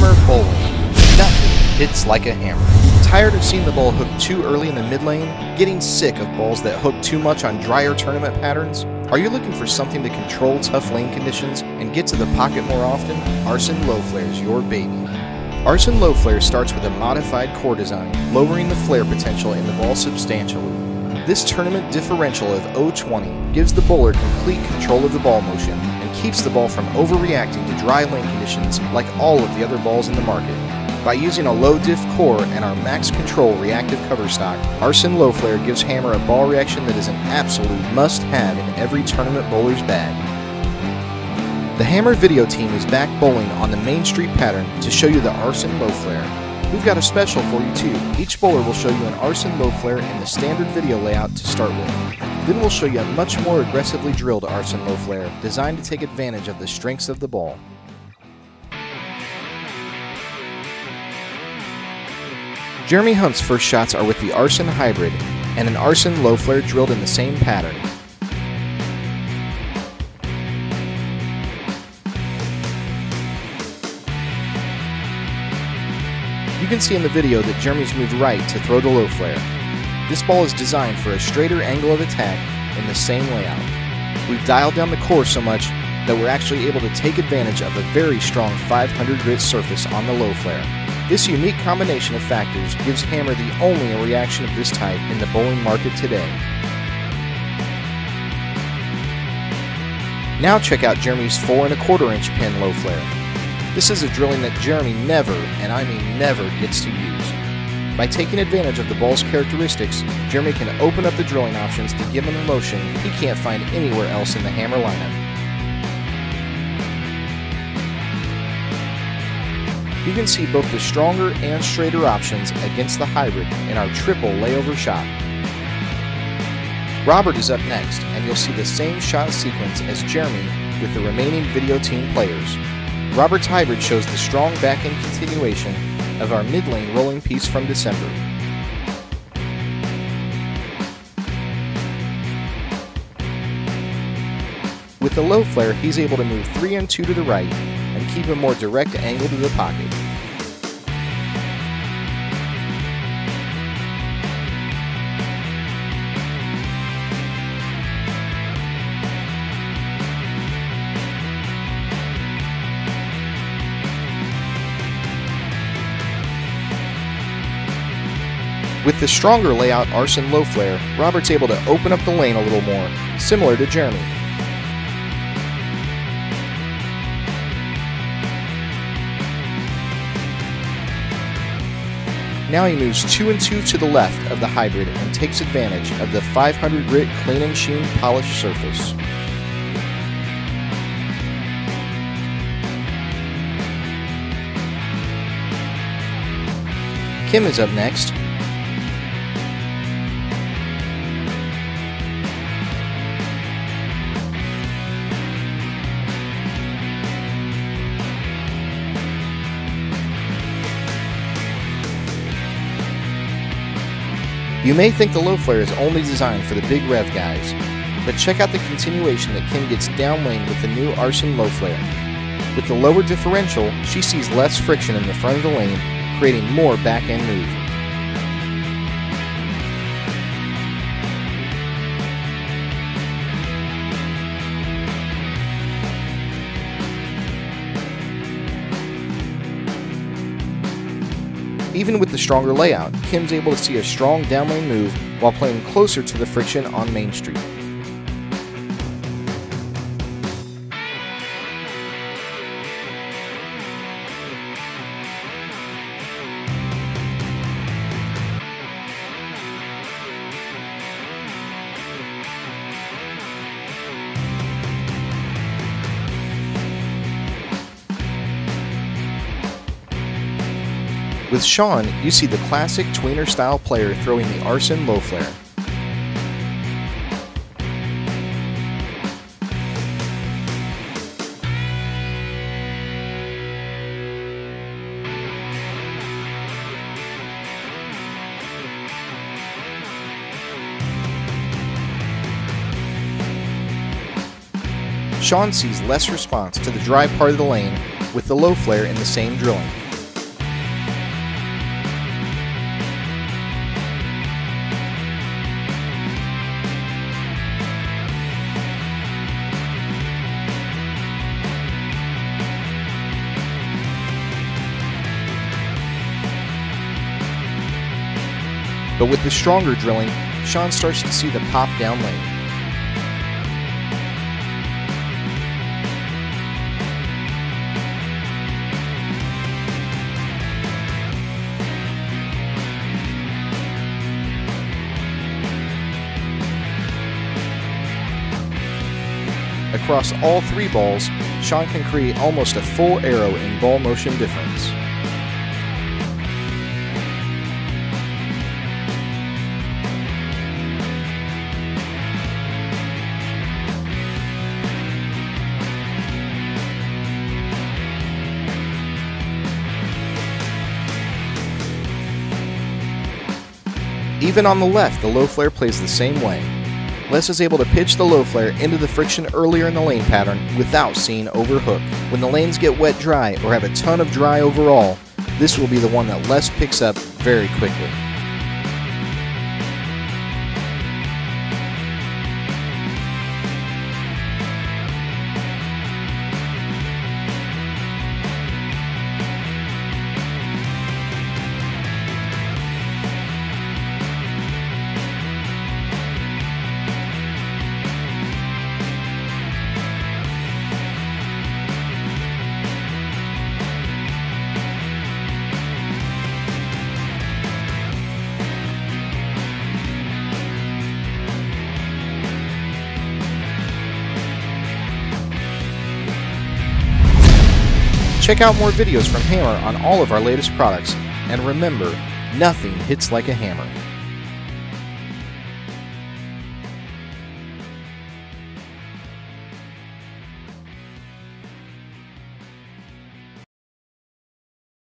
Hammer bowling. Nothing hits like a hammer. Tired of seeing the ball hook too early in the mid lane? Getting sick of balls that hook too much on drier tournament patterns? Are you looking for something to control tough lane conditions and get to the pocket more often? Arson Low Flare is your baby. Arson Low Flare starts with a modified core design, lowering the flare potential in the ball substantially. This tournament differential of 0.20 gives the bowler complete control of the ball motion and keeps the ball from overreacting to dry lane conditions like all of the other balls in the market. By using a low diff core and our max control reactive cover stock, Arson Low Flare gives Hammer a ball reaction that is an absolute must-have in every tournament bowler's bag. The Hammer video team is back bowling on the Main Street pattern to show you the Arson Low Flare. We've got a special for you too. Each bowler will show you an Arson Low Flare in the standard video layout to start with. Then we'll show you a much more aggressively drilled Arson Low Flare, designed to take advantage of the strengths of the ball. Jeremy Hunt's first shots are with the Arson Hybrid and an Arson Low Flare drilled in the same pattern. You can see in the video that Jeremy's moved right to throw the Low Flare. This ball is designed for a straighter angle of attack in the same layout. We've dialed down the core so much that we're actually able to take advantage of a very strong 500 grit surface on the Low Flare. This unique combination of factors gives Hammer the only reaction of this type in the bowling market today. Now check out Jeremy's 4 1/4 inch pin Low Flare. This is a drilling that Jeremy never, and I mean never, gets to use. By taking advantage of the ball's characteristics, Jeremy can open up the drilling options to give him a motion he can't find anywhere else in the Hammer lineup. You can see both the stronger and straighter options against the hybrid in our triple layover shot. Robert is up next, and you'll see the same shot sequence as Jeremy with the remaining video team players. Robert's hybrid shows the strong back-end continuation of our mid-lane rolling piece from December. With the Low Flare, he's able to move 3 and 2 to the right and keep a more direct angle to the pocket. With the stronger layout Arson Low Flare, Robert's able to open up the lane a little more, similar to Jeremy. Now he moves 2 and 2 to the left of the hybrid and takes advantage of the 500 grit clean and sheen polished surface. Kim is up next. You may think the Low Flare is only designed for the big rev guys, but check out the continuation that Kim gets down lane with the new Arson Low Flare. With the lower differential, she sees less friction in the front of the lane, creating more back-end move. Even with the stronger layout, Kim's able to see a strong downlane move while playing closer to the friction on Main Street. With SHAWN, you see the classic tweener-style player throwing the Arson Low Flare. SHAWN sees less response to the dry part of the lane with the Low Flare in the same drilling. but with the stronger drilling, SHAWN starts to see the pop down lane. Across all 3 balls, SHAWN can create almost a full arrow in ball motion difference. Even on the left, the low flare plays the same way. Les is able to pitch the low flare into the friction earlier in the lane pattern without seeing overhook. When the lanes get wet dry or have a ton of dry overall, this will be the one that Les picks up very quickly. Check out more videos from Hammer on all of our latest products, and remember, nothing hits like a hammer.